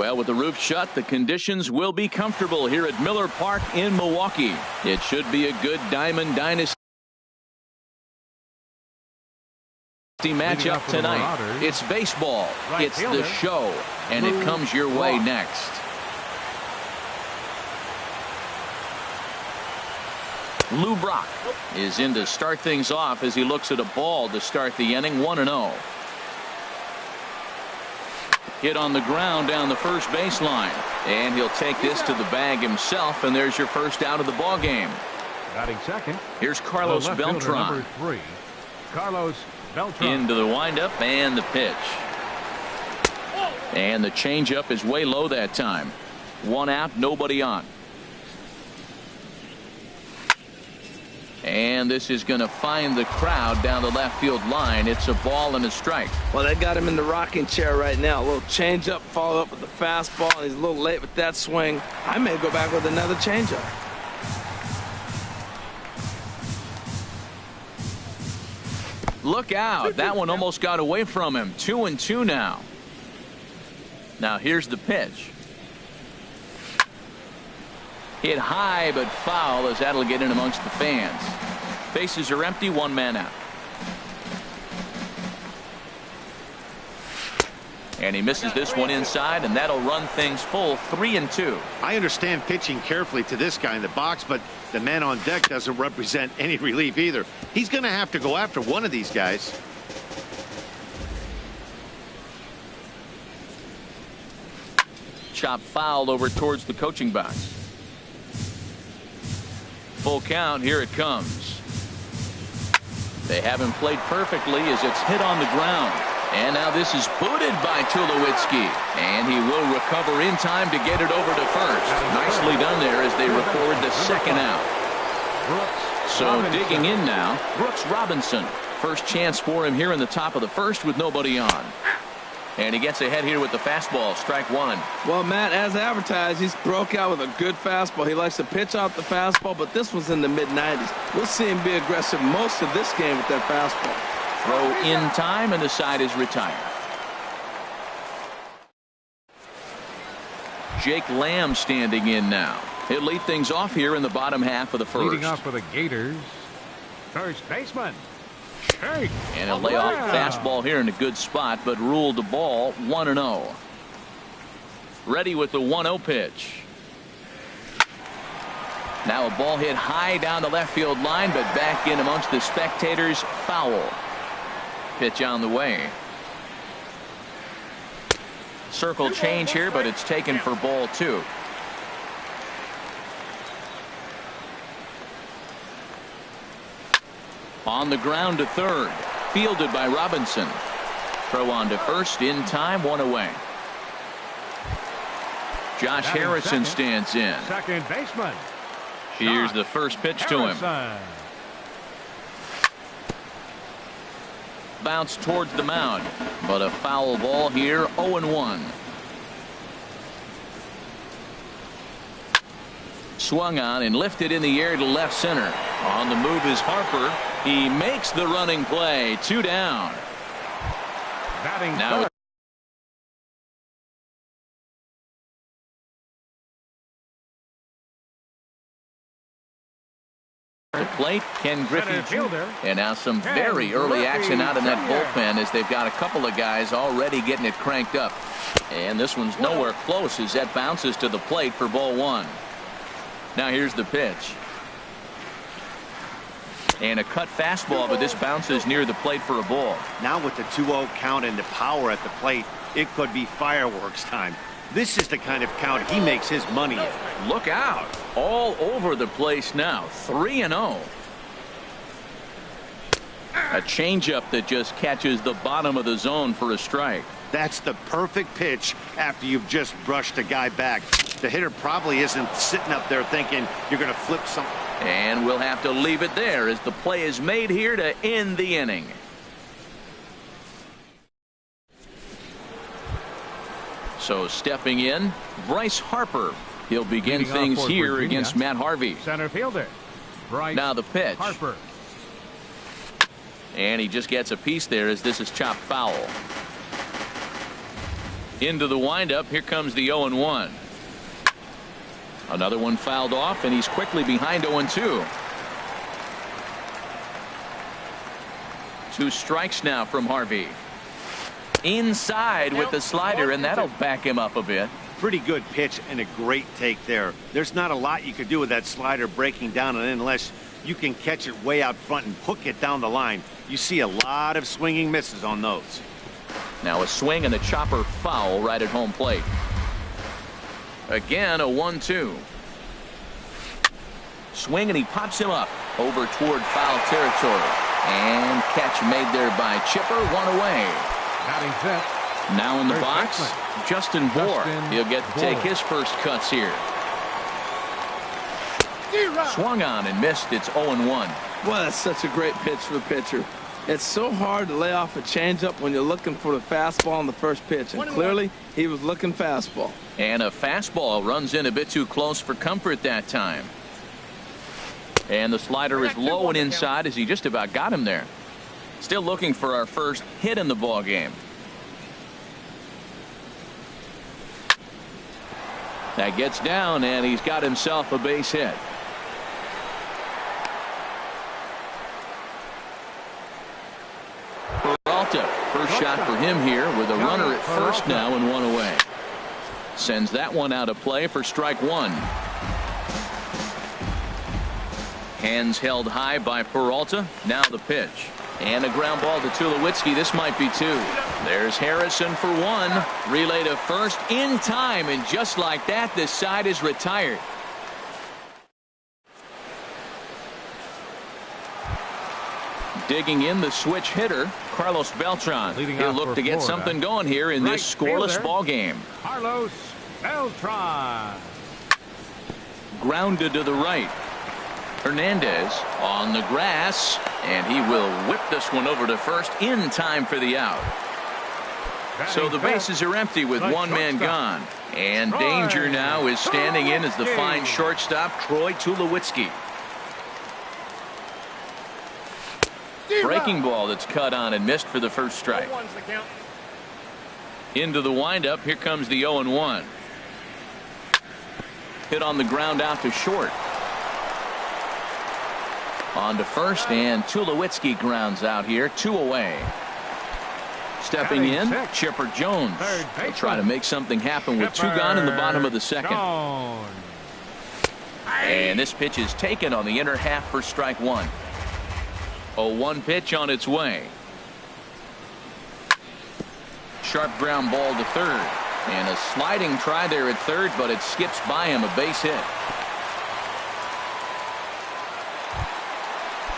Well, with the roof shut, the conditions will be comfortable here at Miller Park in Milwaukee. It should be a good Diamond Dynasty matchup tonight. It's baseball. It's the show, and it comes your way next. Lou Brock is in to start things off as he looks at a ball to start the inning. 1-0. Hit on the ground down the first baseline, and he'll take this to the bag himself, and there's your first out of the ball game. Batting second. Here's Carlos Beltran. Carlos Beltran. Into the windup and the pitch. And the changeup is way low that time. 1 out, nobody on. And this is going to find the crowd down the left field line. It's a ball and a strike. Well, they got him in the rocking chair right now. A little changeup, followed up with the fastball, and he's a little late with that swing. I may go back with another changeup. Look out. That one almost got away from him. 2-2 now. Now here's the pitch. Hit high but foul as that'll get in amongst the fans. Bases are empty, 1 man out. And he misses this one inside, and that'll run things full. 3-2. I understand pitching carefully to this guy in the box, but the man on deck doesn't represent any relief either. He's going to have to go after one of these guys. Chop fouled over towards the coaching box. Full count. Here it comes. They haven't played perfectly as it's hit on the ground. And now this is booted by Tulowitzki. And he will recover in time to get it over to first. Nicely done there as they record the second out. So digging in now, Brooks Robinson. First chance for him here in the top of the first with nobody on. And he gets ahead here with the fastball. Strike 1. Well, Matt, as advertised, he's broke out with a good fastball. He likes to pitch out the fastball, but this was in the mid-90s. We'll see him be aggressive most of this game with that fastball. Throw in time, and the side is retired. Jake Lamb standing in now. He'll lead things off here in the bottom half of the first. Leading off for the Gators, first baseman. And a layoff fastball here in a good spot, but ruled the ball 1-0. Ready with the 1-0 pitch. Now a ball hit high down the left field line, but back in amongst the spectators. Foul. Pitch on the way. Circle change here, but it's taken for ball 2. On the ground to third. Fielded by Robinson. Throw on to first in time. 1 away. Josh Harrison stands in. Second baseman. Here's the first pitch to him. Bounce towards the mound, but a foul ball here. 0-1. Swung on and lifted in the air to left center. On the move is Harper. He makes the running play. 2 down. Batting now the plate, Ken Griffey Jr. And now some very early action out in that bullpen as they've got a couple of guys already getting it cranked up. And this one's nowhere close as that bounces to the plate for ball 1. Now here's the pitch. And a cut fastball, but this bounces near the plate for a ball. Now with the 2-0 count and the power at the plate, it could be fireworks time. This is the kind of count he makes his money in. Look out. All over the place now. 3-0. A changeup that just catches the bottom of the zone for a strike. That's the perfect pitch after you've just brushed a guy back. The hitter probably isn't sitting up there thinking you're going to flip something. And we'll have to leave it there as the play is made here to end the inning. So stepping in, Bryce Harper. He'll begin things here against Matt Harvey. Center fielder. Bryce now the pitch. Harper. And he just gets a piece there as this is chopped foul. Into the windup. Here comes the 0-1. Another one fouled off, and he's quickly behind 0-2. 2 strikes now from Harvey. Inside with the slider, and that'll back him up a bit. Pretty good pitch and a great take there. There's not a lot you could do with that slider breaking down, and unless you can catch it way out front and hook it down the line, you see a lot of swinging misses on those. Now a swing and a chopper foul right at home plate. Again a 1-2. Swing, and he pops him up over toward foul territory. And catch made there by Chipper. 1 away. Batting fifth. Now in the box, baseman, Justin Bour. Justin He'll get to take Bour. his first cuts here. Swung on and missed. It's 0-1. Well, that's such a great pitch for the pitcher. It's so hard to lay off a changeup when you're looking for the fastball on the first pitch, and clearly he was looking fastball. And a fastball runs in a bit too close for comfort that time. And the slider is low and inside as he just about got him there. Still looking for our first hit in the ball game. That gets down, and he's got himself a base hit. Peralta, first shot for him here with a runner at first now and 1 away. Sends that one out of play for strike 1. Hands held high by Peralta. Now the pitch. And a ground ball to Tulowitzki. This might be 2. There's Harrison for 1. Relay to first in time, and just like that, the side is retired. Digging in the switch hitter, Carlos Beltran. He'll look to get something going here in this scoreless ball game. Carlos Beltran. Grounded to the right. Hernandez on the grass, and he will whip this one over to first in time for the out. So the bases are empty with one man gone. And danger now is standing in as the fine shortstop, Troy Tulowitzki. Breaking ball that's cut on and missed for the first strike. Into the windup. Here comes the 0-1. Hit on the ground out to short. On to first, and Tulowitzki grounds out here. 2 away. Stepping in, Chipper Jones. He'll try to make something happen with 2 gone in the bottom of the second. And this pitch is taken on the inner half for strike 1. 0-1 pitch on its way. Sharp ground ball to third. And a sliding try there at third, but it skips by him, a base hit.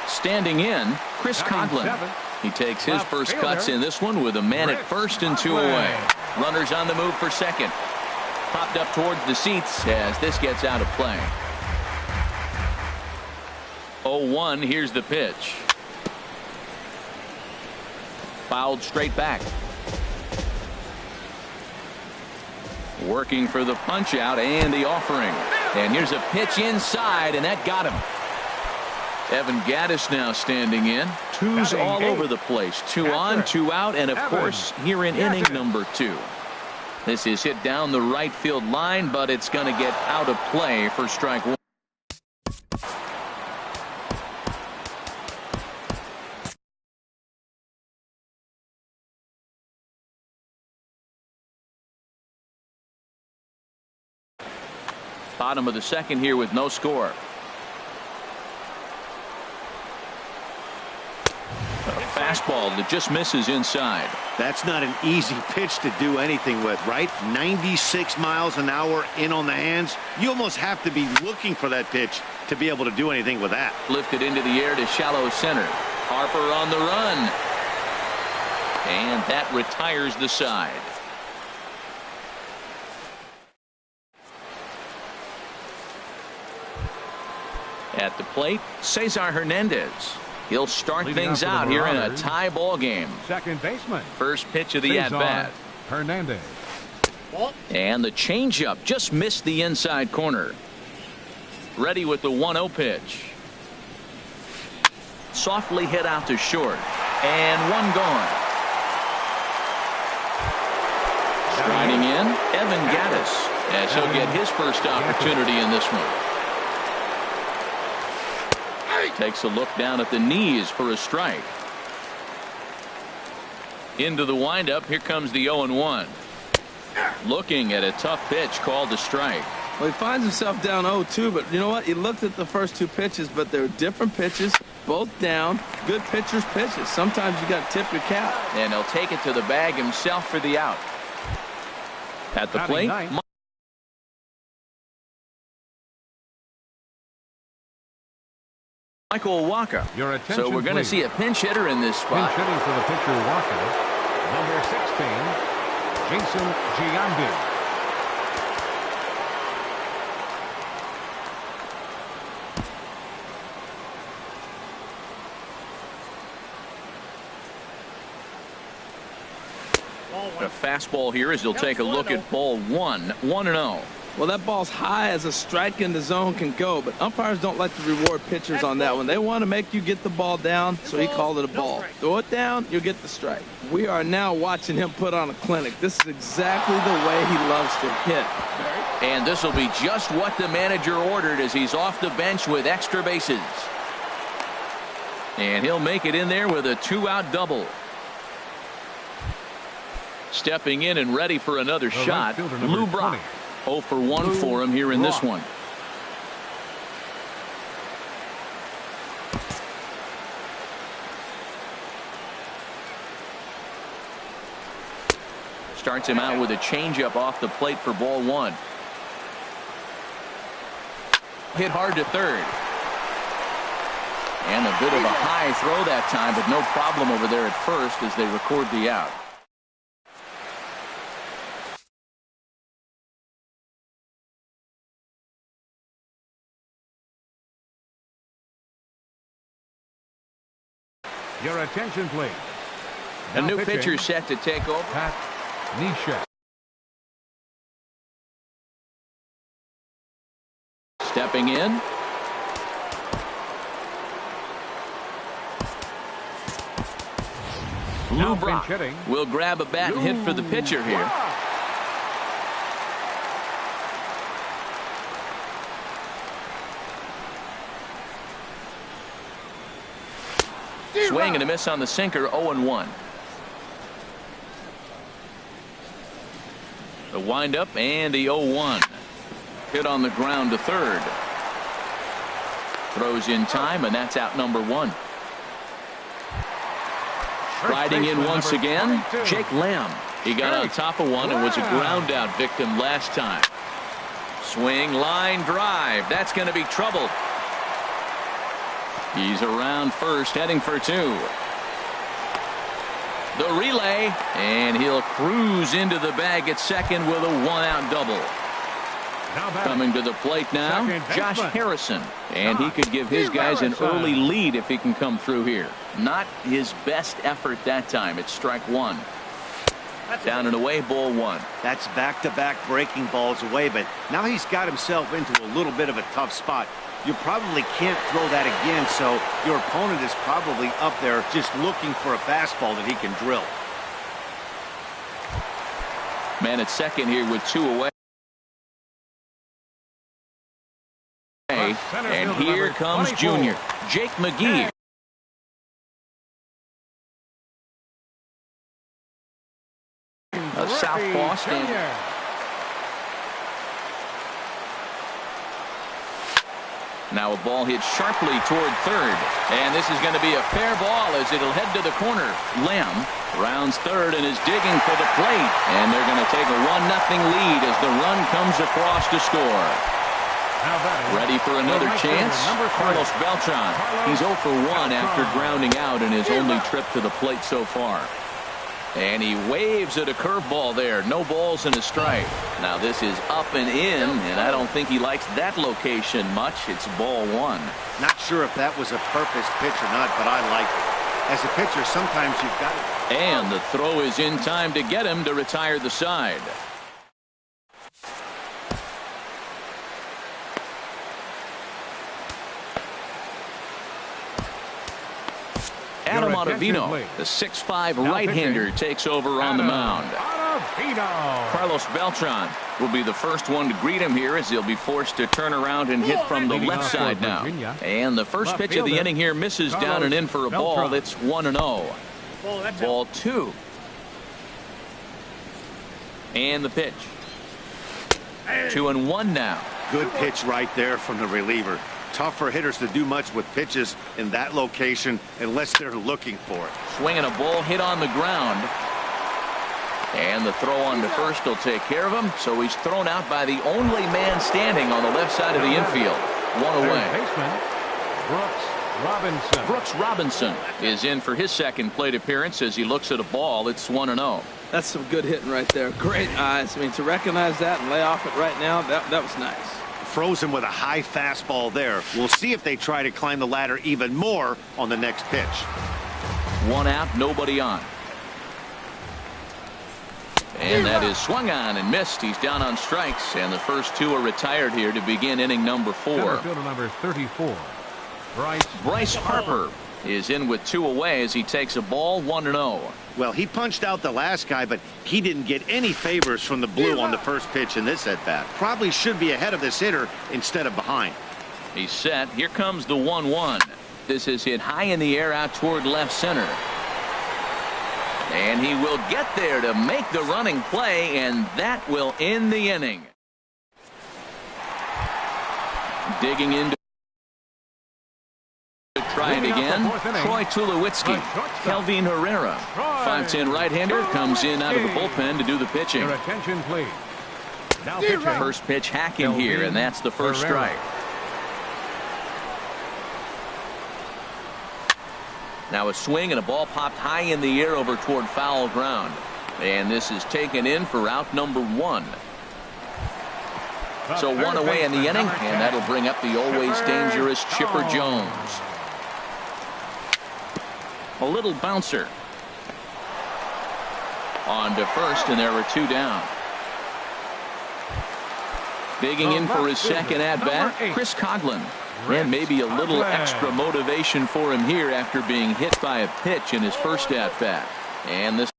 Standing in, Chris Coughlin. He takes his first cuts in this one with a man at first and 2 away. Runners on the move for second. Popped up towards the seats as this gets out of play. 0-1, here's the pitch. Fouled straight back. Working for the punch out and the offering. And here's a pitch inside, and that got him. Evan Gattis now standing in. 2's all over the place. 2 on, 2 out, and of course here in inning number 2. This is hit down the right field line, but it's going to get out of play for strike 1. Bottom of the second here with no score. A fastball that just misses inside. That's not an easy pitch to do anything with, right? 96 miles an hour in on the hands. You almost have to be looking for that pitch to be able to do anything with that. Lifted into the air to shallow center. Harper on the run. And that retires the side. At the plate, Cesar Hernandez. He'll start things out here in a tie ball game. Second baseman. First pitch of the at-bat. Hernandez. And the changeup just missed the inside corner. Ready with the 1-0 pitch. Softly hit out to short. And 1 gone. Riding in, Evan Gaddis, as he'll get his first opportunity in this one. Takes a look down at the knees for a strike. Into the windup. Here comes the 0-1. Looking at a tough pitch called a strike. Well, he finds himself down 0-2, but you know what? He looked at the first two pitches, but they're different pitches, both down. Good pitchers' pitches. Sometimes you got to tip your cap. And he'll take it to the bag himself for the out. At the plate, Michael Waka. So we're going to see a pinch hitter in this spot. Pinch hitting for the pitcher, Waka. Number 16, Jason Giambi. A fastball here as he'll take a look at ball 1-0. Well, that ball's high as a strike in the zone can go, but umpires don't like to reward pitchers on that one. They want to make you get the ball down, so he called it a ball. Throw it down, you'll get the strike. We are now watching him put on a clinic. This is exactly the way he loves to hit. And this will be just what the manager ordered as he's off the bench with extra bases. And he'll make it in there with a 2-out double. Stepping in and ready for another shot, Lou Brock. 0 for 1 for him here in this one. Starts him out with a changeup off the plate for ball 1. Hit hard to third. And a bit of a high throw that time, but no problem over there at first as they record the out. Your attention, please. A Now new pitching, pitcher set to take over. Pat Neshek. Stepping in. Lou Brock will grab a bat and hit for the pitcher here. Swing and a miss on the sinker, 0-1. The windup and the 0-1. Hit on the ground to third. Throws in time, and that's out number 1. Riding in once again, Jake Lamb. He got on top of one and was a ground out victim last time. Swing, line drive. That's going to be trouble. He's around first, heading for 2. The relay, and he'll cruise into the bag at second with a 1-out double. Coming to the plate now, Josh Harrison, and he could give his guys an early lead if he can come through here. Not his best effort that time. It's strike 1. Down and away, ball 1. That's back-to-back breaking balls away, but now he's got himself into a little bit of a tough spot. You probably can't throw that again, so your opponent is probably up there just looking for a fastball that he can drill. Man at second here with 2 away. And here comes junior Jake McGee. A southpaw standing. Now a ball hit sharply toward third, and this is going to be a fair ball as it'll head to the corner. Lamb rounds third and is digging for the plate, and they're going to take a 1-0 lead as the run comes across to score. Ready for another chance? Carlos Beltran. He's 0 for 1 after grounding out in his only trip to the plate so far. And he waves at a curveball there. No balls and a strike. Now this is up and in, and I don't think he likes that location much. It's ball 1. Not sure if that was a purpose pitch or not, but I like it. As a pitcher, sometimes you've got it. And the throw is in time to get him to retire the side. Adam Ottavino, the 6'5" right-hander, takes over on the mound. Torpedo. Carlos Beltran will be the first one to greet him here as he'll be forced to turn around and hit from the left side now. And the first pitch of the inning here misses down and in for a ball. It's 1-0. Ball 2. And the pitch. 2-1 now. Good pitch right there from the reliever. Tough for hitters to do much with pitches in that location unless they're looking for it. Swinging a ball hit on the ground. And the throw on to first will take care of him. So he's thrown out by the only man standing on the left side of the infield. One away. Baseman, Robinson. Brooks Robinson is in for his second plate appearance as he looks at a ball. It's 1-0. That's some good hitting right there. Great eyes. I mean, to recognize that and lay off it right now, that was nice. Frozen with a high fastball there. We'll see if they try to climb the ladder even more on the next pitch. One out, nobody on. And that is swung on and missed. He's down on strikes, and the first two are retired here to begin inning number 4. Center fielder number 34, Bryce Harper is in with 2 away as he takes a ball. 1-0. Well, he punched out the last guy, but he didn't get any favors from the blue on the first pitch in this at-bat. Probably should be ahead of this hitter instead of behind. He's set. Here comes the 1-1. This is hit high in the air out toward left center. And he will get there to make the running play, and that will end the inning. Digging into try it again. Troy Tulowitzki. Kelvin Herrera. 5'10" right-hander comes in out of the bullpen to do the pitching. Your attention, please. Now pitching. First pitch hacking here, and that's the first strike. Now a swing and a ball popped high in the air over toward foul ground. And this is taken in for out number 1. So 1 away in the inning, and that'll bring up the always dangerous Chipper Jones. A little bouncer. On to first, and there are 2 down. Digging in for his second at-bat, Chris Coghlan. And maybe a little extra motivation for him here after being hit by a pitch in his first at-bat. And this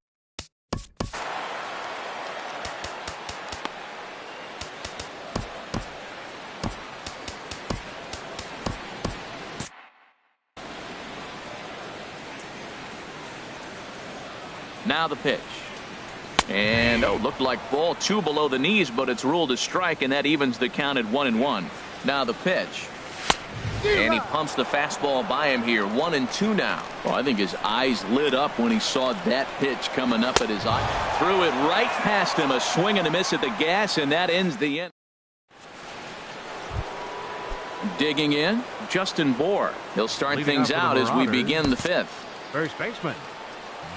now the pitch. And looked like ball 2 below the knees, but it's ruled a strike, and that evens the count at 1-1. Now the pitch. And he pumps the fastball by him here. 1-2 now. Well, I think his eyes lit up when he saw that pitch coming up at his eye. Threw it right past him. A swing and a miss at the gas, and that ends the inning. Digging in, Justin Bohr. He'll start things out as we begin the 5th. First baseman,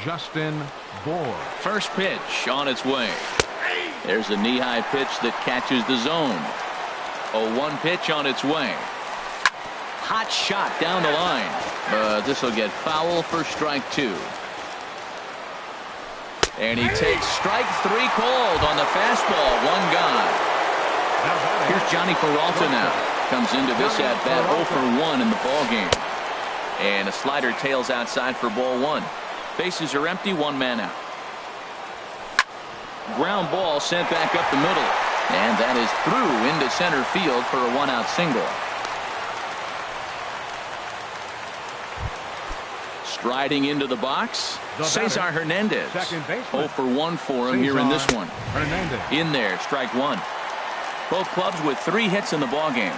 Justin Bohr. First pitch on its way. There's a knee-high pitch that catches the zone. 0-1 pitch on its way. Hot shot down the line, but this will get foul for strike 2. And he takes strike 3 called on the fastball. 1 gone. Here's Johnny Peralta now. Comes into this at bat 0 for 1 in the ball game. And a slider tails outside for ball 1. Bases are empty, 1 man out. Ground ball sent back up the middle. And that is through into center field for a 1-out single. Striding into the box, Cesar Hernandez. 0 for 1 for him here in this one. In there, strike 1. Both clubs with 3 hits in the ball game.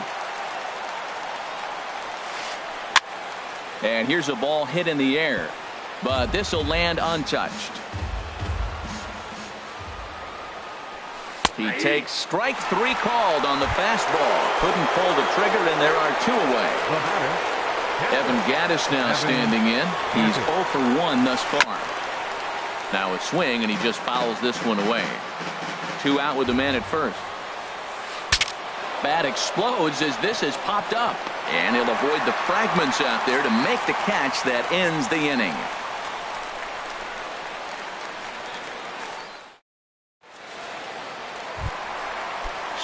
And here's a ball hit in the air, but this will land untouched. He takes strike 3 called on the fastball. Couldn't pull the trigger, and there are 2 away. Evan Gattis now standing in. He's 0 for 1 thus far. Now a swing, and he just fouls this one away. 2 out with the man at first. Bat explodes as this has popped up. And he'll avoid the fragments out there to make the catch that ends the inning.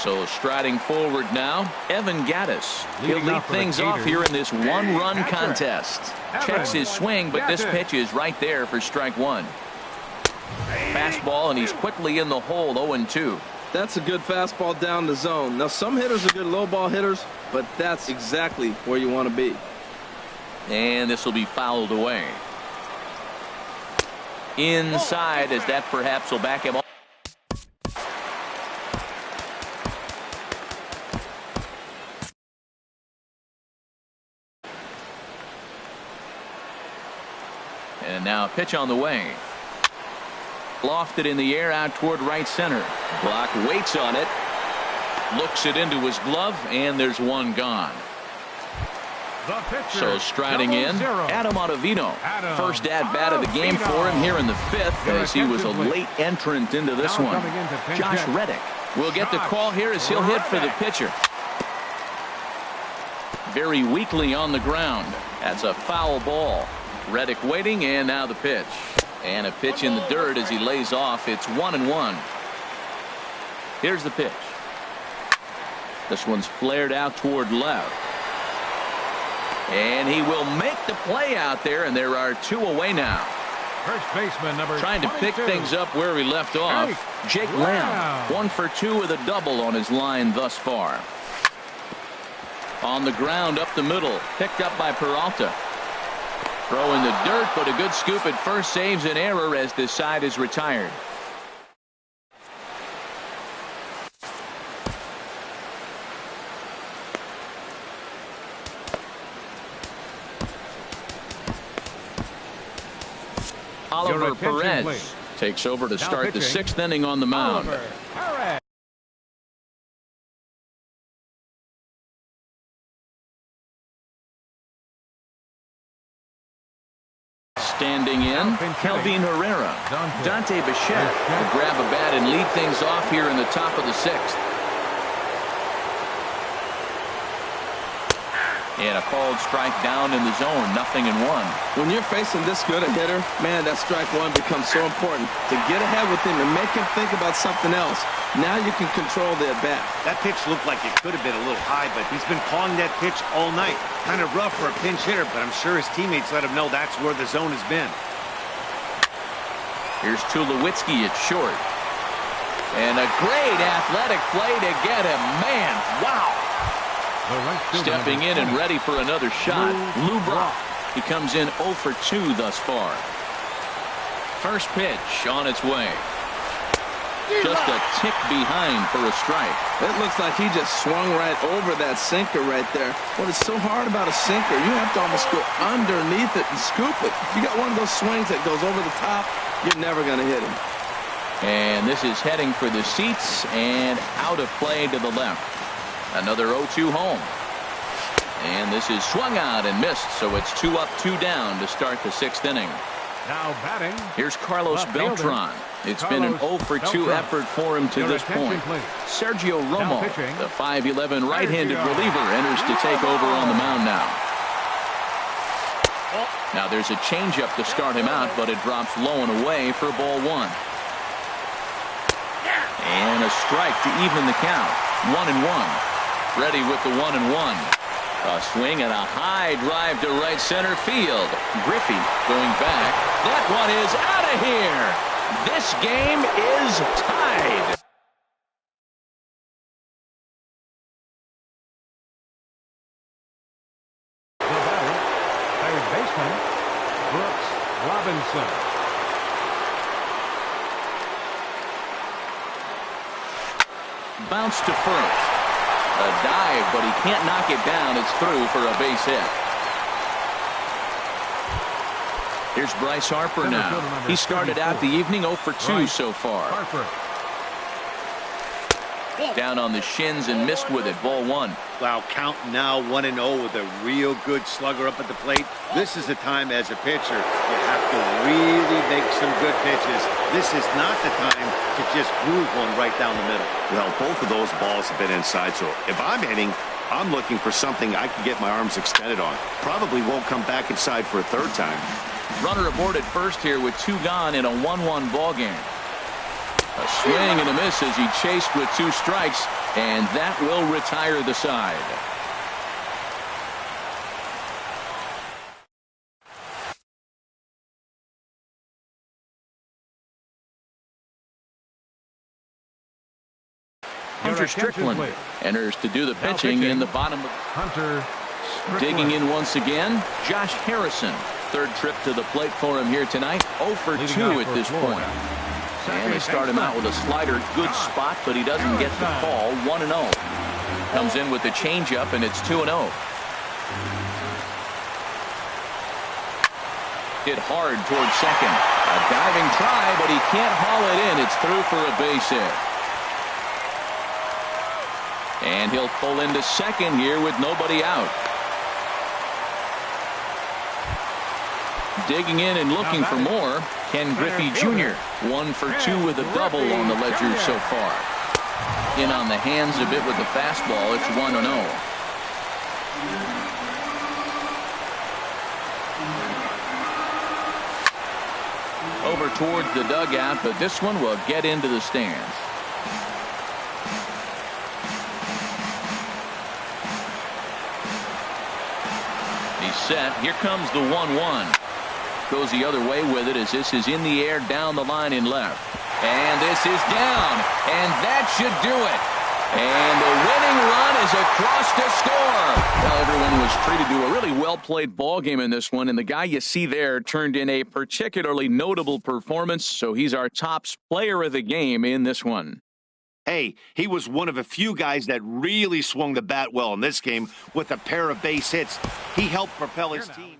So striding forward now, Evan Gattis. He'll lead things off here in this 1-run contest. Checks his swing, but this pitch is right there for strike 1. fastball, and he's quickly in the hole. 0-2. That's a good fastball down the zone. Now, some hitters are good low ball hitters, but that's exactly where you want to be. And this will be fouled away. Inside, as that perhaps will back him up. And now a pitch on the way. Lofted in the air out toward right center. Block waits on it. Looks it into his glove, and there's one gone. So striding in, Adam Ottavino. First at bat of the game for him here in the 5th, as he was a late entrant into this one. Josh Reddick will get the call here as he'll hit for the pitcher. Very weakly on the ground. That's a foul ball. Reddick waiting, and now the pitch. And a pitch in the dirt as he lays off. It's 1-1. Here's the pitch. This one's flared out toward left. And he will make the play out there, and there are 2 away now. First baseman number Trying to pick things up where he left off. Jake Lamb, 1 for 2 with a double on his line thus far. On the ground up the middle, picked up by Peralta. Throw in the dirt, but a good scoop at first saves an error as this side is retired. Oliver Perez takes over to start the 6th inning on the mound. Standing in, Kelvin Herrera. Dante Bichette will grab a bat and lead things off here in the top of the 6th. And a called strike down in the zone, 0-1. When you're facing this good a hitter, man, that strike one becomes so important. To get ahead with him and make him think about something else. Now you can control the at-bat. That pitch looked like it could have been a little high, but he's been calling that pitch all night. Kind of rough for a pinch hitter, but I'm sure his teammates let him know that's where the zone has been. Here's Tulowitzki at short. And a great athletic play to get him. Man, wow. Stepping in and ready for another shot. Lou Brock. He comes in 0 for 2 thus far. First pitch on its way. Just a tick behind for a strike. It looks like he just swung right over that sinker right there. What is so hard about a sinker, you have to almost go underneath it and scoop it. If you got one of those swings that goes over the top, you're never going to hit him. And this is heading for the seats and out of play to the left. Another 0-2 home. And this is swung out and missed, so it's 2 up, 2 down to start the 6th inning. Now batting. Here's Carlos Beltran. It's been an 0 for 2 effort for him to this point. Sergio Romo, the 5'11" right-handed reliever, enters to take over on the mound now. Now there's a changeup to start him out, but it drops low and away for ball 1. And a strike to even the count. 1-1. Ready with the 1-1. A swing and a high drive to right center field. Griffey going back. That one is out of here. This game is tied. The batter, third baseman, Brooks Robinson. Bounce to first. A dive, but he can't knock it down. It's through for a base hit. Here's Bryce Harper now. He started out the evening 0 for 2 so far. Down on the shins and missed with it. Ball 1. Wow, count now 1-0 with a real good slugger up at the plate. This is the time as a pitcher you have to really make some good pitches. This is not the time to just groove one right down the middle. Well, both of those balls have been inside, so if I'm hitting, I'm looking for something I can get my arms extended on. Probably won't come back inside for a 3rd time. Runner aboard at first here with 2 gone in a 1-1 ball game. A swing and a miss as he chased with 2 strikes, and that will retire the side. Hunter Strickland enters to do the pitching in the bottom. Hunter Strickland. Digging in once again, Josh Harrison. Third trip to the plate for him here tonight. 0 for 2 at this point. And they start him out with a slider. Good spot, but he doesn't get the call. 1-0. Comes in with the changeup, and it's 2-0. Hit hard towards second. A diving try, but he can't haul it in. It's through for a base hit. And he'll pull into second here with nobody out. Digging in and looking for more, Ken Griffey Jr. 1 for 2 with a double on the ledger so far. In on the hands a bit with the fastball. It's 1-0. Over towards the dugout, but this one will get into the stands. He's set. Here comes the 1-1. Goes the other way with it as this is in the air down the line in left. And this is down. And that should do it. And the winning run is across to score. Well, everyone was treated to a really well-played ball game in this one. And the guy you see there turned in a particularly notable performance. So he's our top player of the game in this one. Hey, he was one of a few guys that really swung the bat well in this game with a pair of base hits. He helped propel his team.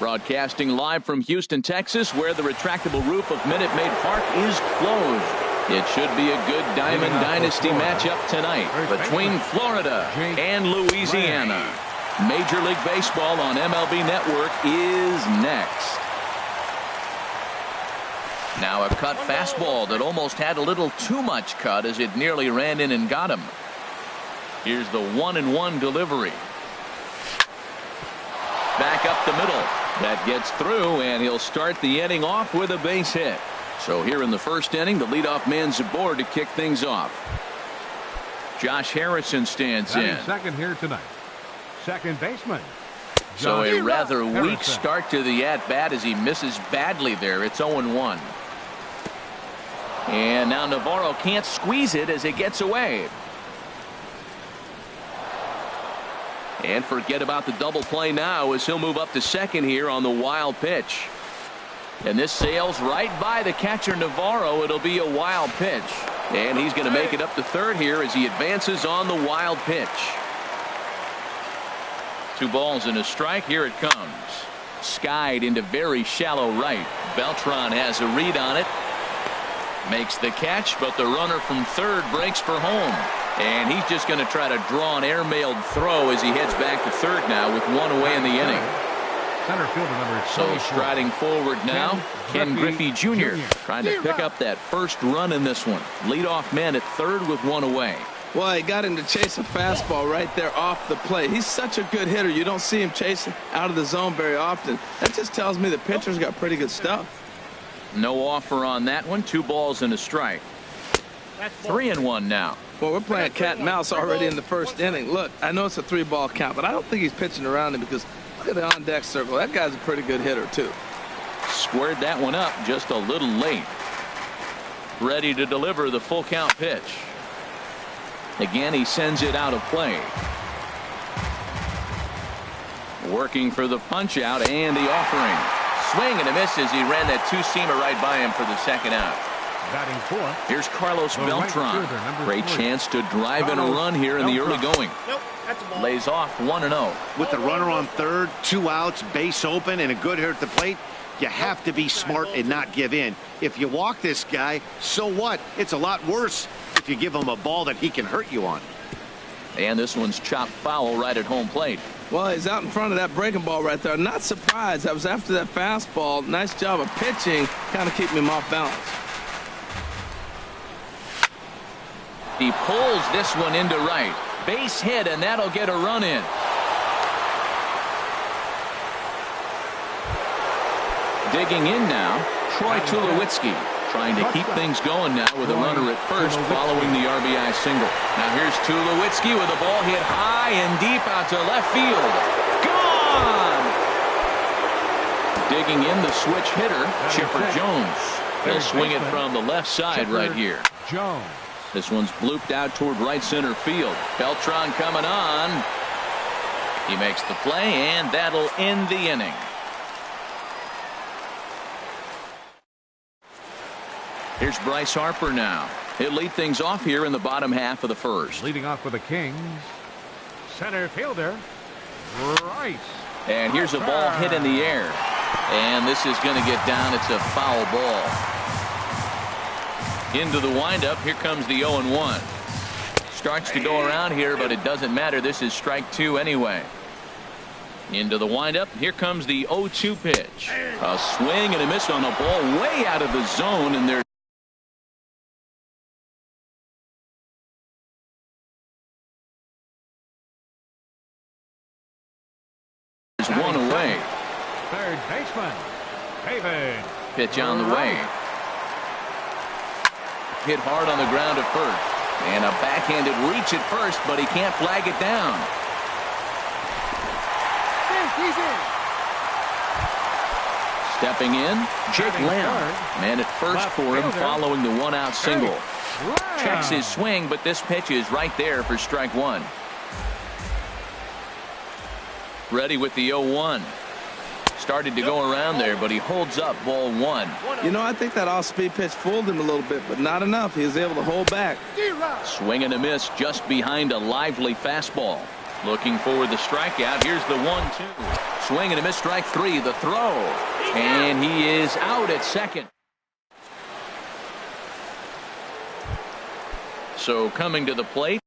Broadcasting live from Houston, Texas, where the retractable roof of Minute Maid Park is closed. It should be a good Diamond Dynasty matchup tonight between Florida and Louisiana. Major League Baseball on MLB Network is next. Now a cut fastball that almost had a little too much cut as it nearly ran in and got him. Here's the 1-1 delivery. Back up the middle. That gets through, and he'll start the inning off with a base hit. So here in the first inning, the leadoff man's aboard to kick things off. Josh Harrison stands in. Second here tonight. Second baseman. So a rather weak start to the at-bat as he misses badly there. It's 0-1. And now Navarro can't squeeze it as it gets away. And forget about the double play now as he'll move up to second here on the wild pitch. And this sails right by the catcher Navarro. It'll be a wild pitch. And he's going to make it up to third here as he advances on the wild pitch. 2 balls and a strike. Here it comes. Skied into very shallow right. Beltran has a read on it. Makes the catch, but the runner from third breaks for home. And he's just going to try to draw an airmailed throw as he heads back to third now with 1 away in the inning. Center fielder number 24. So striding forward now, Ken Griffey Jr. trying to pick up that first run in this one. Leadoff man at third with 1 away. Well, he got him to chase a fastball right there off the plate. He's such a good hitter. You don't see him chasing out of the zone very often. That just tells me the pitcher's got pretty good stuff. No offer on that one. 2 balls and a strike. 3-1 now. Well, we're playing cat and mouse already in the first inning. Look, I know it's a 3-ball count, but I don't think he's pitching around him because look at the on-deck circle. That guy's a pretty good hitter, too. Squared that one up just a little late. Ready to deliver the full count pitch. Again, he sends it out of play. Working for the punch out and the offering. Swing and a miss as he ran that 2-seamer right by him for the second out. Batting fourth. Here's Carlos Beltran. Great chance to drive in a run here in the early going. Lays off 1-0. With the runner on third, 2 outs, base open, and a good hitter at the plate, you have to be smart and not give in. If you walk this guy, so what? It's a lot worse if you give him a ball that he can hurt you on. And this one's chopped foul right at home plate. Well, he's out in front of that breaking ball right there. Not surprised. That was after that fastball. Nice job of pitching, kind of keeping him off balance. He pulls this one into right. Base hit, and that'll get a run in. Digging in now, Troy Tulowitzki. Trying to keep things going now with a runner at first following the RBI single. Now here's Tulowitzki with a ball hit high and deep out to left field. Gone! Digging in the switch hitter, Chipper Jones. He'll swing it from the left side right here. Jones. This one's blooped out toward right center field. Beltran coming on. He makes the play, and that'll end the inning. Here's Bryce Harper now. He'll lead things off here in the bottom half of the first. Leading off for the Kings, center fielder, Bryce. And here's a ball hit in the air. And this is going to get down. It's a foul ball. Into the windup. Here comes the 0-1. Starts to go around here, but it doesn't matter. This is strike 2 anyway. Into the windup. Here comes the 0-2 pitch. A swing and a miss on a ball way out of the zone, and there's one away. Third baseman, David. Pitch on the way. Hit hard on the ground at first. And a backhanded reach at first, but he can't flag it down. Stepping in, Jake Lamb. Man at first for him following the 1-out single. Checks his swing, but this pitch is right there for strike 1. Ready with the 0-1. Started to go around there, but he holds up ball 1. You know, I think that off-speed pitch fooled him a little bit, but not enough. He was able to hold back. Swing and a miss just behind a lively fastball. Looking for the strikeout. Here's the 1-2. Swing and a miss, strike three. The throw. And he is out at second. So coming to the plate,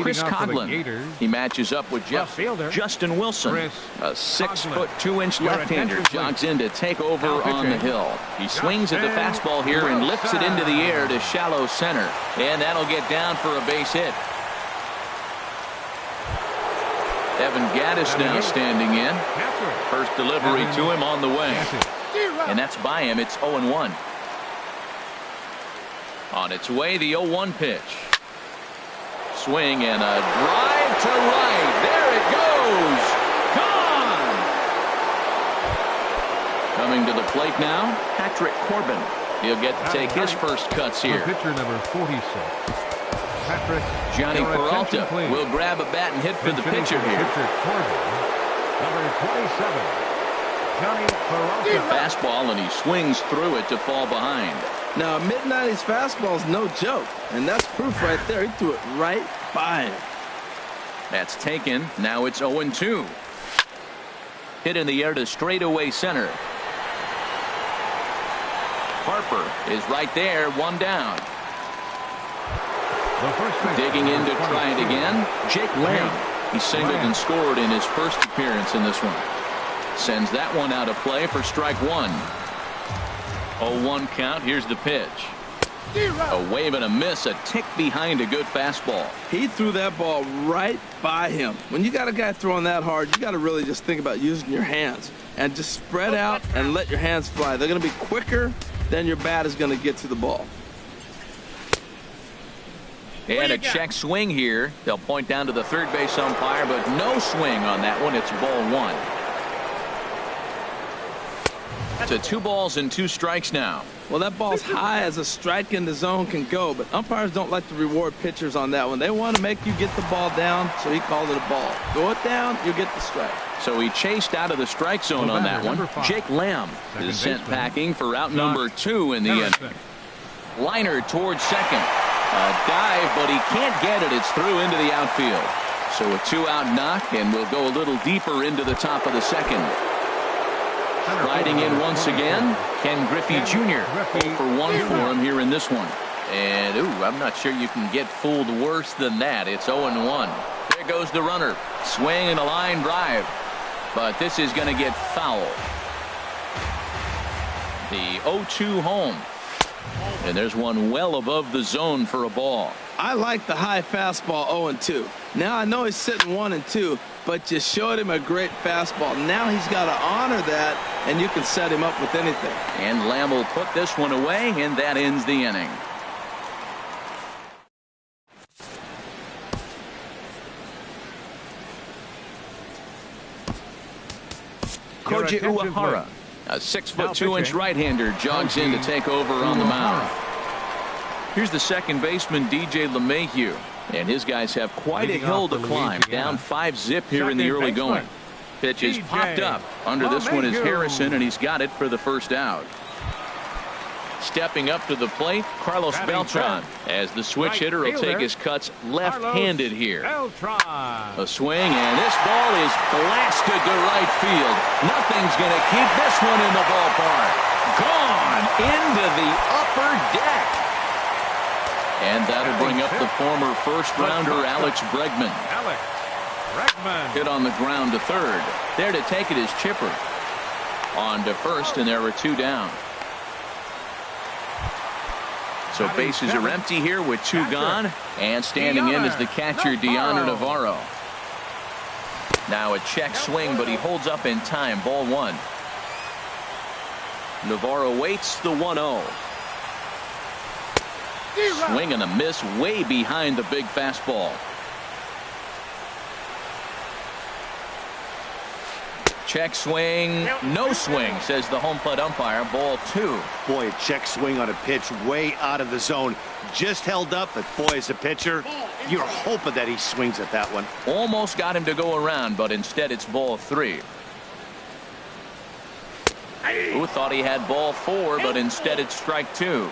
Chris Coughlin. He matches up with Justin Wilson. A 6'2" left-hander jogs in to take over on the hill. He swings at the fastball here and lifts it into the air to shallow center. And that'll get down for a base hit. Evan Gaddis now standing in. First delivery to him on the way. And that's by him. It's 0-1. On its way, the 0-1 pitch. Swing and a drive to right. There it goes. Gone. Coming to the plate now, Patrick Corbin. He'll get to take his first cuts here. Pitcher number 46. Patrick. Johnny Peralta will grab a bat and hit for the pitcher here. Corbin, number 27. Johnny Peralta. Fastball, and he swings through it to fall behind. Now, mid-90s fastball is no joke, and that's proof right there. He threw it right by him. That's taken. Now it's 0-2. Hit in the air to straightaway center. Harper is right there, one down. Digging in to try it again, Jake Lamb. He singled and scored in his first appearance in this one. Sends that one out of play for strike one. 0-1 count. Here's the pitch. A wave and a miss, a tick behind a good fastball. He threw that ball right by him. When you got a guy throwing that hard, you got to really just think about using your hands and just spread out and let your hands fly. They're going to be quicker than your bat is going to get to the ball. And a check swing here. They'll point down to the third base umpire, but no swing on that one. It's ball one. To 2 balls and 2 strikes now. Well, that ball's high as a strike in the zone can go, but umpires don't like to reward pitchers on that one. They want to make you get the ball down, so he called it a ball. Throw it down, you get the strike. So he chased out of the strike zone on that one. Jake Lamb is sent packing for out number 2 in the inning. Liner towards second. A dive, but he can't get it. It's through into the outfield. So a 2-out knock, and we'll go a little deeper into the top of the second. Riding in once again, Ken Griffey Jr. 0 for 1 for him here in this one. And, I'm not sure you can get fooled worse than that. It's 0-1. There goes the runner. Swing and a line drive. But this is going to get foul. The 0-2 home. And there's one well above the zone for a ball. I like the high fastball 0-2. Now I know he's sitting 1-2, but you showed him a great fastball. Now he's got to honor that, and you can set him up with anything. And Lamb will put this one away, and that ends the inning. Koji Uehara, a 6'2" right-hander, jogs in to take over on the mound. Here's the second baseman, DJ LeMahieu, and his guys have quite a hill to climb. Down 5-zip here in the early going. Pitch is popped up. Under this one is Harrison, and he's got it for the first out. Stepping up to the plate, Carlos Beltran, as the switch hitter will take his cuts left-handed here. A swing, and this ball is blasted to right field. Nothing's going to keep this one in the ballpark. Gone into the upper deck. And that'll bring up the former first-rounder Alex Bregman. Hit on the ground to third. There to take it is Chipper. On to first, and there are 2 down. So bases are empty here with 2 gone. And standing in is the catcher, Deoner Navarro. Now a check swing, but he holds up in time. Ball 1. Navarro waits the 1-0. Swing and a miss way behind the big fastball. Check swing, no swing, says the home plate umpire. Ball 2. Boy, a check swing on a pitch way out of the zone. Just held up, but boy, as a pitcher, you're hoping that he swings at that one. Almost got him to go around, but instead it's ball 3. Who thought he had ball 4, but instead it's strike 2.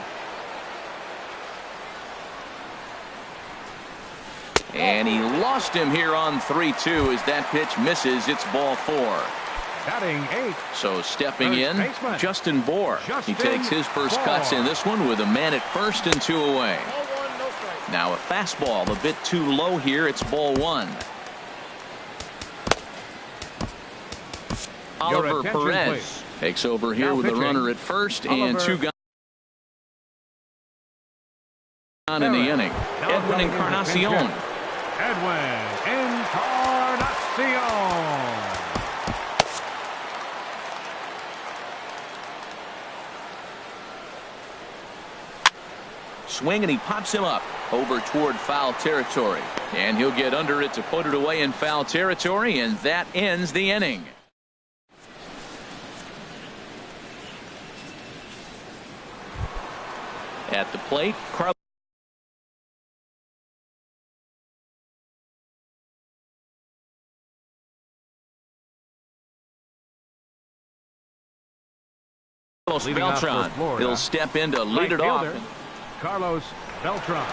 And he lost him here on 3-2 as that pitch misses. It's ball 4. Batting 8. So stepping First in, baseman, Justin Bohr. He takes his first cuts in this one with a man at first and 2 away. Now a fastball a bit too low here. It's ball 1. Oliver Perez please. takes over here Now with a pitching, runner at first Oliver and 2 gone in the inning. Now Edwin coming in to Encarnacion. pinch hit. Edwin Encarnacion. Swing and he pops him up over toward foul territory, and he'll get under it to put it away in foul territory, and that ends the inning. At the plate, Carlos Beltran. He'll step in to lead it off. Carlos Beltran.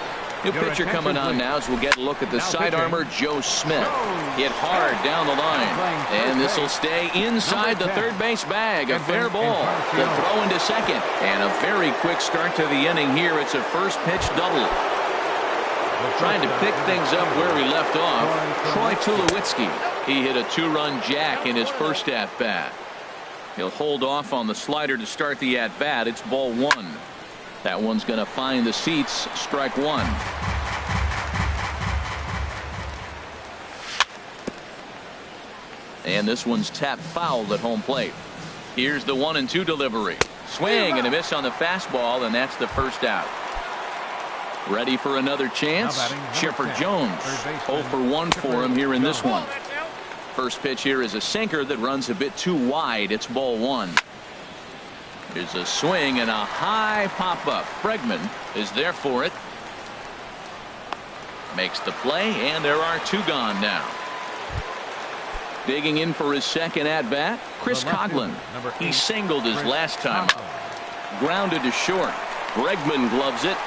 New pitcher coming on now as we'll get a look at the sidearmer, Joe Smith. Hit hard down the line. And this will stay inside the third base bag. A fair ball. The throw into second. And a very quick start to the inning here. It's a first pitch double. Trying to pick things up where he left off. Troy Tulowitzki. He hit a 2-run jack in his first at-bat. He'll hold off on the slider to start the at-bat. It's ball 1. That one's going to find the seats. Strike 1. And this one's tapped foul at home plate. Here's the 1-2 delivery. Swing and a miss on the fastball, and that's the first out. Ready for another chance. Chipper Jones. 0 for 1 for him here in this one. First pitch here is a sinker that runs a bit too wide. It's ball 1. Here's a swing and a high pop-up. Bregman is there for it. Makes the play, and there are 2 gone now. Digging in for his second at-bat, Chris Coghlan. He singled his last time up. Grounded to short. Bregman gloves it.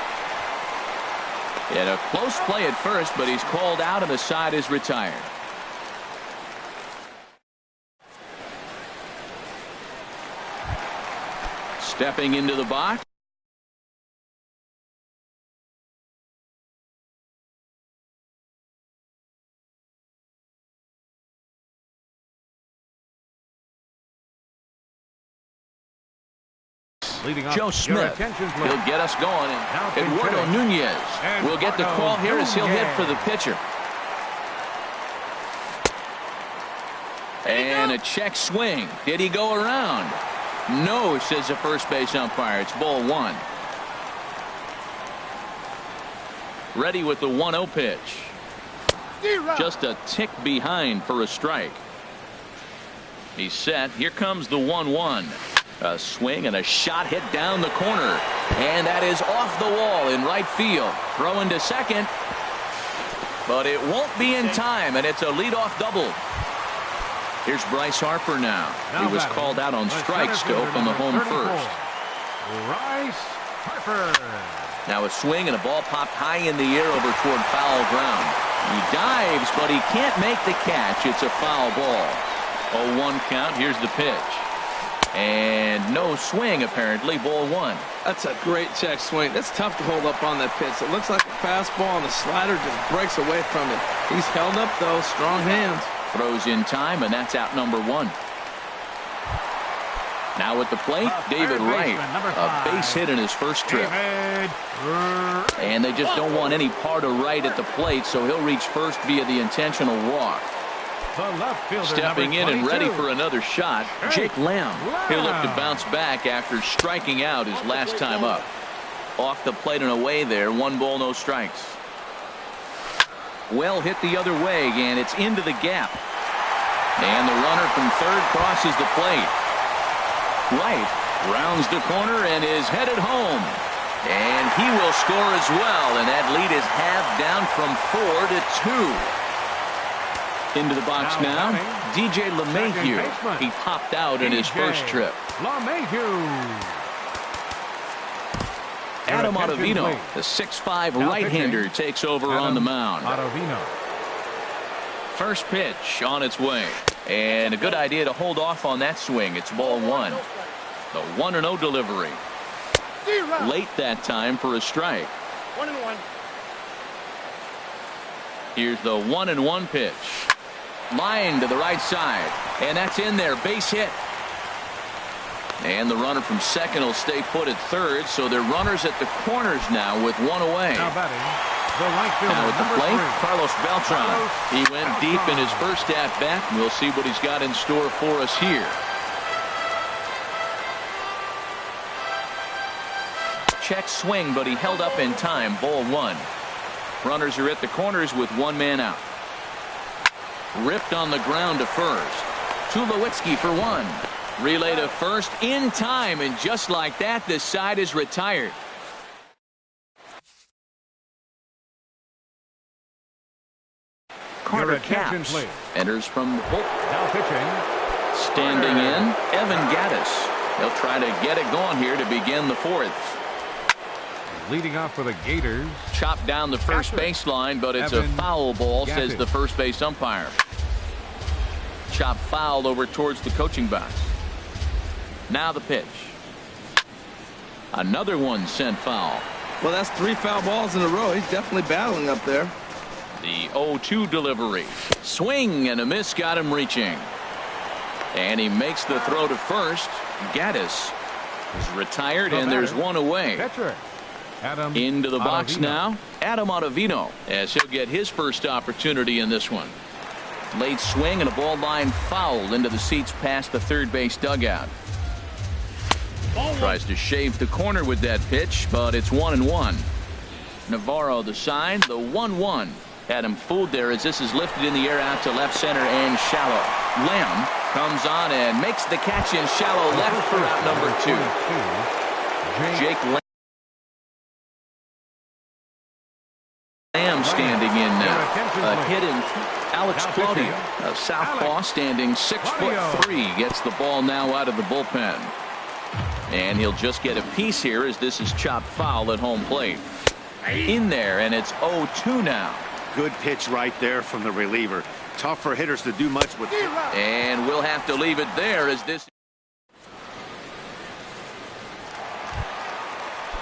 And a close play at first, but he's called out and the side is retired. Stepping into the box. Joe Smith. He'll get us going. And Eduardo Nunez will get the call here as he'll hit for the pitcher. And a check swing. Did he go around? No, says the first base umpire. It's ball 1. Ready with the 1-0 pitch. Just a tick behind for a strike. He's set. Here comes the 1-1. A swing and a shot hit down the corner. And that is off the wall in right field. Throw into second. But it won't be in time, and it's a leadoff double. Here's Bryce Harper now. He was called out on strikes to open the home first. Bryce Harper. Now a swing and a ball popped high in the air over toward foul ground. He dives, but he can't make the catch. It's a foul ball. 0-1 count. Here's the pitch. And no swing, apparently. Ball 1. That's a great check swing. That's tough to hold up on that pitch. It looks like a fastball, and the slider just breaks away from it. He's held up, though. Strong hands. Throws in time, and that's out number 1. Now at the plate, David Wright. A base hit in his first trip. And they just don't want any part of Wright at the plate, so he'll reach first via the intentional walk. Stepping in and ready for another shot, Jake Lamb. He'll look to bounce back after striking out his last time up. Off the plate and away there. 1 ball, no strikes. Well hit the other way, and it's into the gap. And the runner from third crosses the plate. Wright rounds the corner and is headed home. And he will score as well, and that lead is halved down from 4 to 2. Into the box now, DJ LeMahieu. He popped out in his first trip. LeMahieu. Adam attention, Ottavino, please. the 6'5" Now right-hander, pitching, takes over Adam on the mound. Ottavino. First pitch on its way. And a good idea to hold off on that swing. It's ball one. The 1-0 delivery. Late that time for a strike. 1-1. Here's the 1-1 pitch. Line to the right side. And that's in there. Base hit. And the runner from second will stay put at third. So they're runners at the corners now with one away. Now batting, the right fielder, Now at the number plate, 3. Carlos Beltran. He went deep in his first at-bat. We'll see what he's got in store for us here. Check swing, but he held up in time. Ball one. Runners are at the corners with one man out. Ripped on the ground to first. Tulowitzki for one. Relay to first in time, and just like that, this side is retired. Carter Capps enters from the bullpen. Now pitching. Standing in, Evan Gaddis. They'll try to get it going here to begin the fourth. Leading off for the Gators. Chopped down the first baseline, but it's a foul ball, says the first base umpire. Chop fouled over towards the coaching box. Now the pitch. Another one sent foul. Well, that's 3 foul balls in a row. He's definitely battling up there. The 0-2 delivery. Swing and a miss got him reaching. And he makes the throw to first. Gaddis is retired, and there's one away. Catcher, Adam Into the box Ottavino. now, Adam Ottavino, as he'll get his first opportunity in this one. Late swing and a ball line foul into the seats past the third base dugout. Tries to shave the corner with that pitch, but it's 1-1. Navarro the side, the 1-1. Had him fooled there as this is lifted in the air out to left center and shallow. Lamb comes on and makes the catch in shallow left for out number 2. Jake Lamb standing in now. A hit in Alex Claudio, a southpaw standing 6'3", gets the ball now out of the bullpen. And he'll just get a piece here as this is chopped foul at home plate. In there, and it's 0-2 now. Good pitch right there from the reliever. Tough for hitters to do much with. And we'll have to leave it there as this.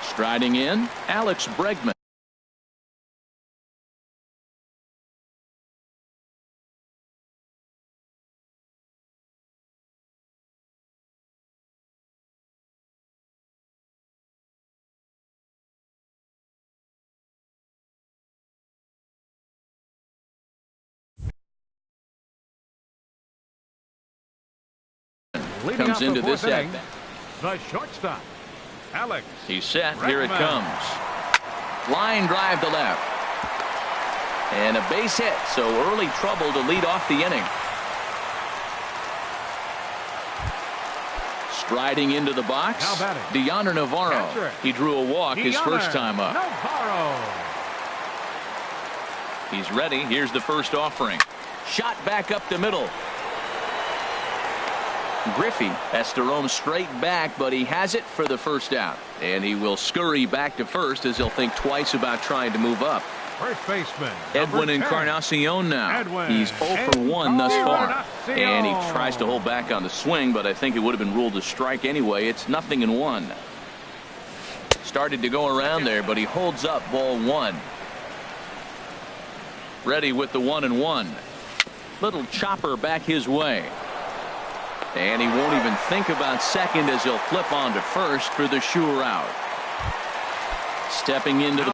Striding in, Alex Bregman. Comes into this at bat. The shortstop, Alex. He's set. Here it Bregman. comes. Line drive to left. And a base hit, so early trouble to lead off the inning. Striding into the box, Now batting. Deoner Navarro. Catcher. He drew a walk his first time up. Navarro. He's ready. Here's the first offering. Shot back up the middle. Griffey has to roam straight back, but he has it for the first out. And he will scurry back to first as he'll think twice about trying to move up. First baseman, Edwin number 10. Encarnacion now. Edwin He's 0 for 1 thus far. Encarnacion. And he tries to hold back on the swing, but I think it would have been ruled a strike anyway. It's 0-1. Started to go around there, but he holds up ball one. Ready with the 1-1. Little chopper back his way. And he won't even think about second as he'll flip on to first for the sure out. Stepping into the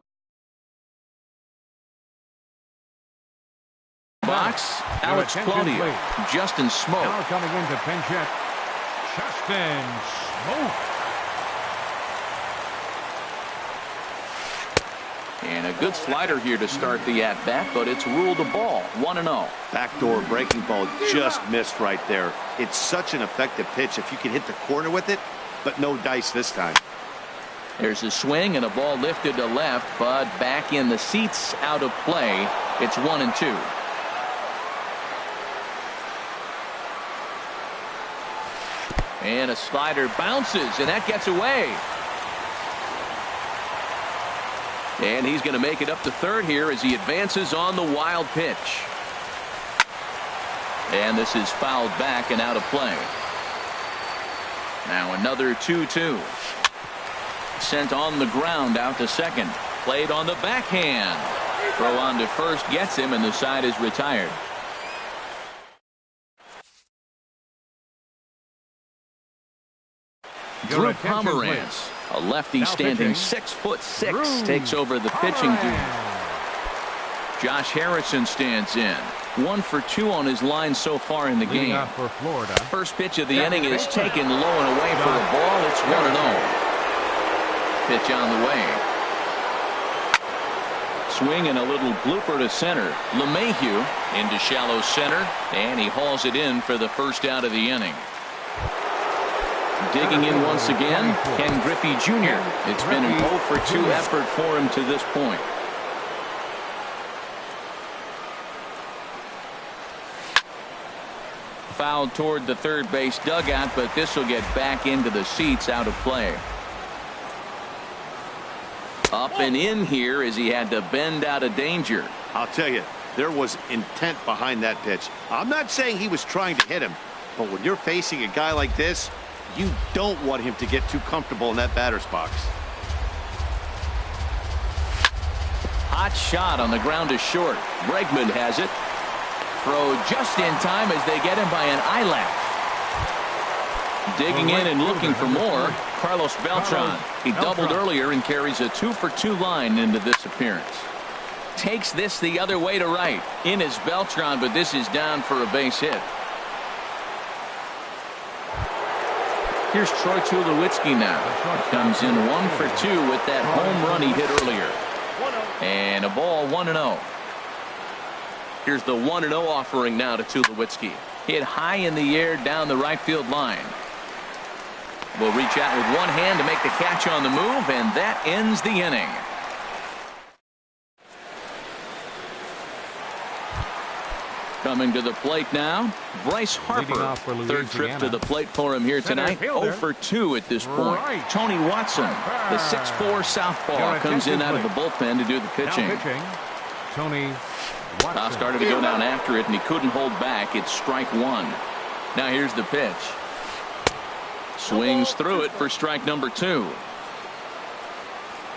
box, Alex Claudio. Justin Smoke. Now coming into pinch hit, Justin Smoke. And a good slider here to start the at-bat, but it's ruled a ball. 1-0. Backdoor breaking ball just missed right there. It's such an effective pitch if you can hit the corner with it, but no dice this time. There's a swing and a ball lifted to left, but back in the seats, out of play. It's 1-2. And a slider bounces, and that gets away. And he's going to make it up to third here as he advances on the wild pitch. And this is fouled back and out of play. Now another 2-2. Sent on the ground out to second. Played on the backhand. Throw on to first gets him, and the side is retired. Drew Pomeranz, a lefty standing 6'6", takes over the pitching duty. Josh Harrison stands in. 1 for 2 on his line so far in the game. For Florida. First pitch of the inning is taken low and away for a ball. It's 1-0. Pitch on the way. Swing and a little blooper to center. LeMahieu into shallow center, and he hauls it in for the first out of the inning. Digging in once again, Ken Griffey Jr. It's been an 0 for 2 effort for him to this point. Fouled toward the third base dugout, but this will get back into the seats, out of play. Up and in here as he had to bend out of danger. I'll tell you, there was intent behind that pitch. I'm not saying he was trying to hit him, but when you're facing a guy like this, you don't want him to get too comfortable in that batter's box. Hot shot on the ground to short. Bregman has it. Throw just in time as they get him by an eyelash. Digging in and looking for more, Carlos Beltran. He doubled earlier and carries a 2 for 2 line into this appearance. Takes this the other way to right. In is Beltran, but this is down for a base hit. Here's Troy Tulowitzki now. Comes in 1 for 2 with that home run he hit earlier. And a ball, 1-0. Here's the 1-0 offering now to Tulowitzki. Hit high in the air down the right field line. Will reach out with one hand to make the catch on the move, and that ends the inning. Coming to the plate now, Bryce Harper. Third trip to the plate for him here tonight. 0 for 2 at this point. Tony Watson, the 6'4" southpaw, comes in out of the bullpen to do the pitching. Tony Watson. Started to go down after it, and he couldn't hold back. It's strike 1. Now here's the pitch. Swings through it for strike number 2.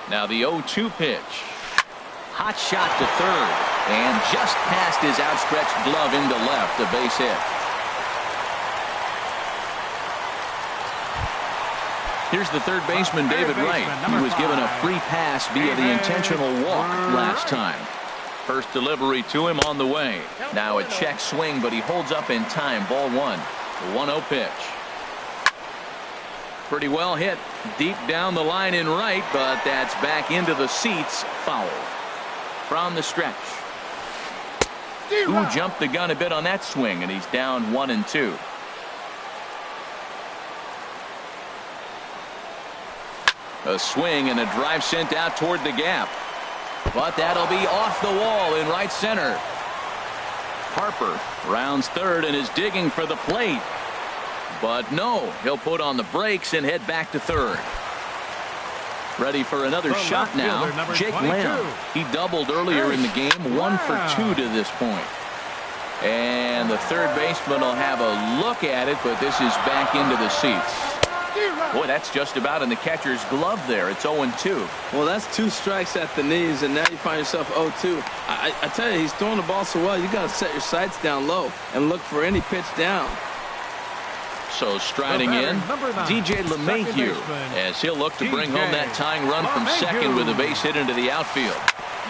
Now the 0-2 pitch. Hot shot to third, and just past his outstretched glove into left, a base hit. Here's the third baseman, David Wright. He was given a free pass via the intentional walk last time. First delivery to him on the way. Now a check swing, but he holds up in time. Ball 1. The 1-0 pitch. Pretty well hit deep down the line in right, but that's back into the seats. Foul. From the stretch. Who jumped the gun a bit on that swing, and he's down 1-2. A swing and a drive sent out toward the gap. But that'll be off the wall in right center. Harper rounds third and is digging for the plate. But no, he'll put on the brakes and head back to third. Ready for another shot now. Jake Lamb. He doubled earlier in the game. 1 for 2 to this point. And the third baseman will have a look at it, but this is back into the seats. Boy, that's just about in the catcher's glove there. It's 0-2. Well, that's 2 strikes at the knees, and now you find yourself 0-2. I tell you, he's throwing the ball so well, you got to set your sights down low and look for any pitch down. So striding in, DJ LeMahieu, as he'll look to bring home that tying run from second with a base hit into the outfield.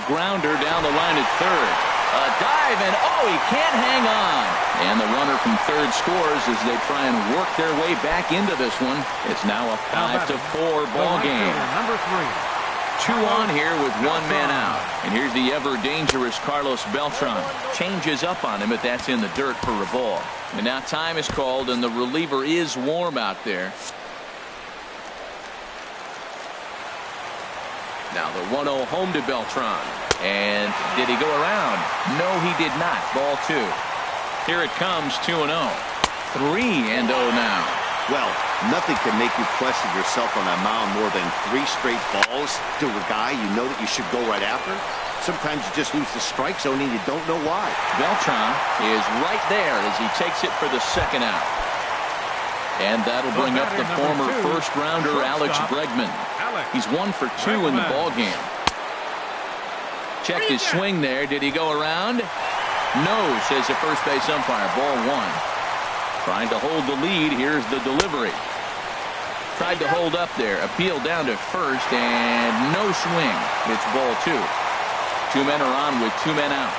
Grounder down the line at third. A dive, and he can't hang on. And the runner from third scores as they try and work their way back into this one. It's now a 5-4 ball game. Number 3. 2 on here with 1 man out. And here's the ever dangerous Carlos Beltran. Changes up on him, but that's in the dirt for a ball. And now time is called, and the reliever is warm out there. Now the 1-0 home to Beltran. And did he go around? No, he did not. Ball 2. Here it comes, 2-0. 3-0 now. Well, nothing can make you question yourself on that mound more than 3 straight balls to a guy you know that you should go right after. Sometimes you just lose the strike zone and you don't know why. Beltran is right there as he takes it for the second out. And that'll bring up the former first-rounder Alex Bregman. He's 1 for 2 in the ballgame. Checked his swing there. Did he go around? No, says the first base umpire. Ball 1. Trying to hold the lead. Here's the delivery. Tried to hold up there. Appeal down to first, and no swing. It's ball 2. 2 men are on with 2 men out.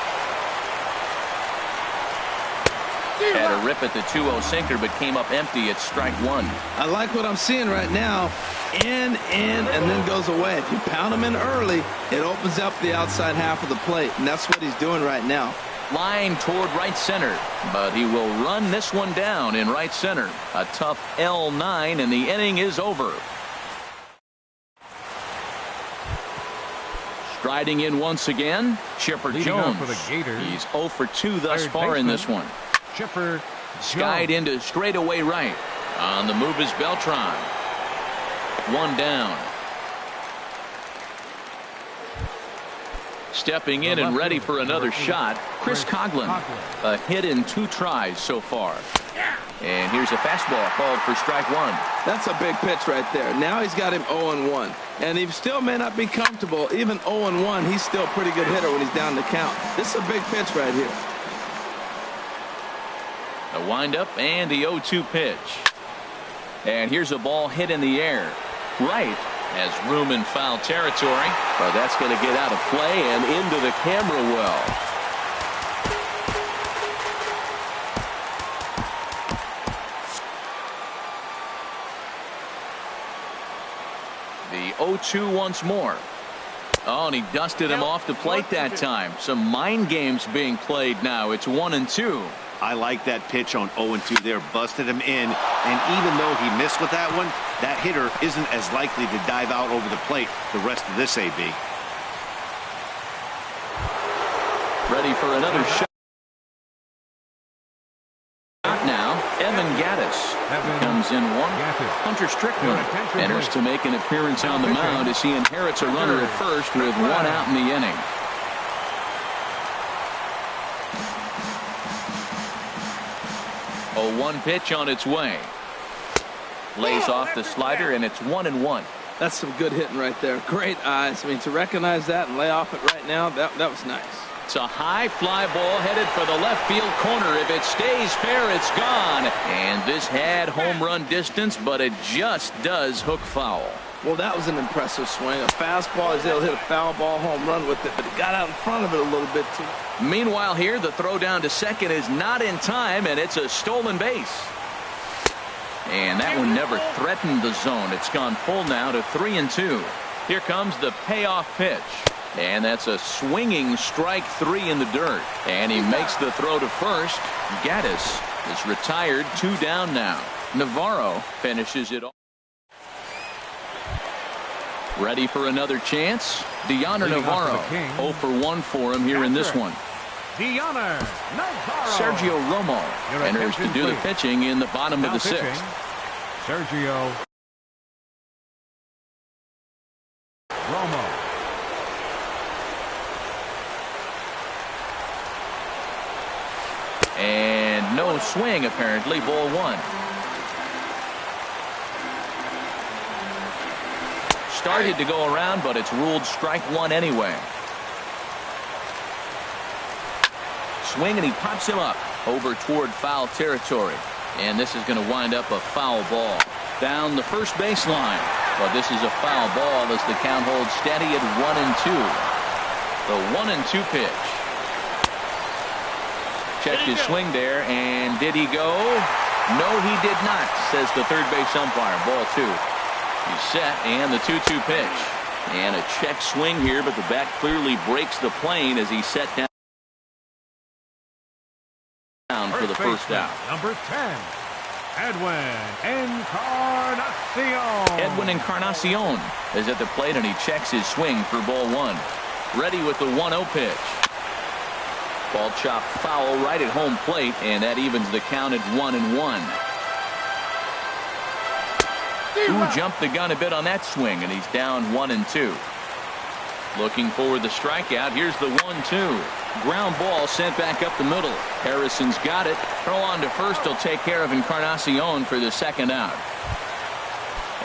Had a rip at the 2-0 sinker, but came up empty at strike 1. I like what I'm seeing right now. In, and then goes away. If you pound him in early, it opens up the outside half of the plate, and that's what he's doing right now. Line toward right center, but he will run this one down in right center. A tough L9, and the inning is over. Striding in once again, Chipper Jones. He's 0 for 2 thus far in this one. Chipper skied into straightaway right. On the move is Beltran. 1 down. Stepping in and ready for another shot, Chris Coghlan. A hit in 2 tries so far. And here's a fastball called for strike 1. That's a big pitch right there. Now he's got him 0-1. And he still may not be comfortable. Even 0-1, he's still a pretty good hitter when he's down the count. This is a big pitch right here. The windup and the 0-2 pitch. And here's a ball hit in the air. Right. Has room in foul territory. But that's going to get out of play and into the camera well. The 0-2 once more. Oh, and he dusted him off the plate that time. Some mind games being played now. It's 1-2. I like that pitch on 0-2 there. Busted him in. And even though he missed with that one, that hitter isn't as likely to dive out over the plate the rest of this AB. Ready for another shot now. Evan Gaddis comes in 1. Hunter Strickland enters to make an appearance on the mound as he inherits a runner at first with 1 out in the inning. A 1 pitch on its way. Lays off the slider, and it's 1-1. That's some good hitting right there. Great eyes. I mean, to recognize that and lay off it right now, that was nice. It's a high fly ball headed for the left field corner. If it stays fair, it's gone. And this had home run distance, but it just does hook foul. Well, that was an impressive swing. A fastball, he's able to hit a foul ball home run with it, but he got out in front of it a little bit too. Meanwhile here, the throw down to second is not in time, and it's a stolen base. And that one never threatened the zone. It's gone full now to 3-2. Here comes the payoff pitch. And that's a swinging strike 3 in the dirt. And he makes the throw to first. Gaddis is retired, 2 down now. Navarro finishes it off. Ready for another chance? Deoner Navarro. 0 for 1 for him here in this one. Deoner Navarro. Sergio Romo enters to do the pitching in the bottom of the 6th. Sergio Romo. And no swing apparently. Ball 1. Started to go around, but it's ruled strike 1 anyway. Swing, and he pops him up over toward foul territory. And this is going to wind up a foul ball down the first baseline. But this is a foul ball as the count holds steady at 1-2. The 1-2 pitch. Checked his swing there, and did he go? No, he did not, says the third base umpire. Ball 2. He's set, and the 2-2 pitch. And a check swing here, but the bat clearly breaks the plane as he set down for the first out. Number 10, Edwin Encarnacion. Edwin Encarnacion is at the plate, and he checks his swing for ball 1. Ready with the 1-0 pitch. Ball chopped foul right at home plate, and that evens the count at 1-1. Who jumped the gun a bit on that swing, and he's down 1-2. Looking for the strikeout. Here's the 1-2. Ground ball sent back up the middle. Harrison's got it. Throw on to first. He'll take care of Encarnacion for the second out.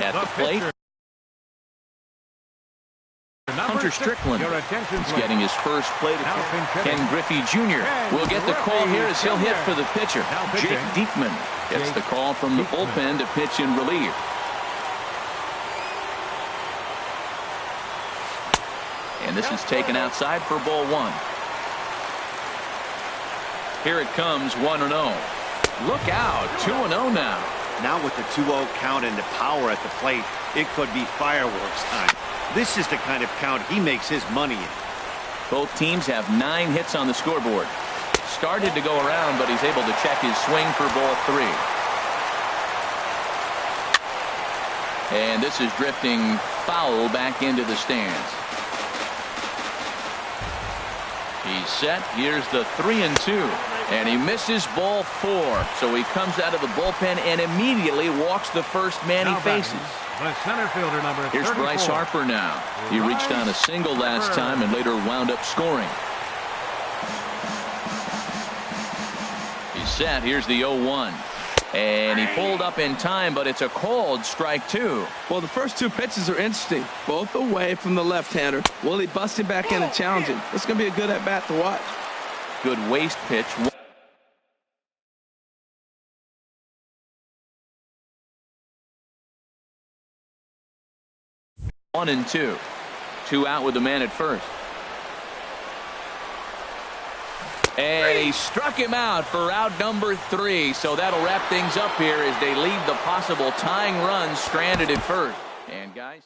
At the plate, Hunter Strickland. He's getting his first plate. Ken Griffey Jr. will get the call here as he'll hit for the pitcher. Jake Diekman gets the call from the bullpen to pitch in relief. And this is taken outside for ball one. Here it comes, 1-0. Look out, 2-0 now. Now with the 2-0 count and the power at the plate, it could be fireworks time. This is the kind of count he makes his money in. Both teams have 9 hits on the scoreboard. Started to go around, but he's able to check his swing for ball 3. And this is drifting foul back into the stands. He's set. Here's the 3-2. And he misses ball 4. So he comes out of the bullpen and immediately walks the first man he faces. The center fielder, number 34. Here's Bryce Harper now. He reached on a single last time and later wound up scoring. He's set. Here's the 0-1. And he pulled up in time, but it's a called strike 2. Well, the first 2 pitches are interesting. Both away from the left-hander. Will he bust him back in and challenge him? It's going to be a good at-bat to watch. Good waist pitch. 1-2. 2 out with the man at first. And he struck him out for out number 3. So that'll wrap things up here as they leave the possible tying run stranded at first. And guys.